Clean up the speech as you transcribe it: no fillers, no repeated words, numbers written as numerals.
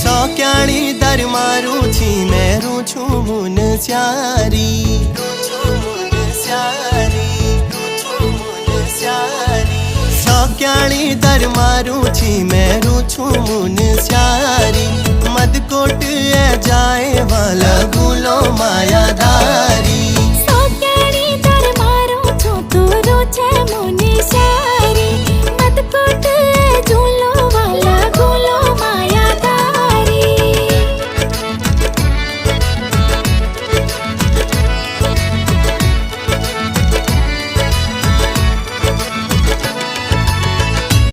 सौक्याणी दर मारू छी मेरू छु मुन स्यारी सौक्याणी दर मारू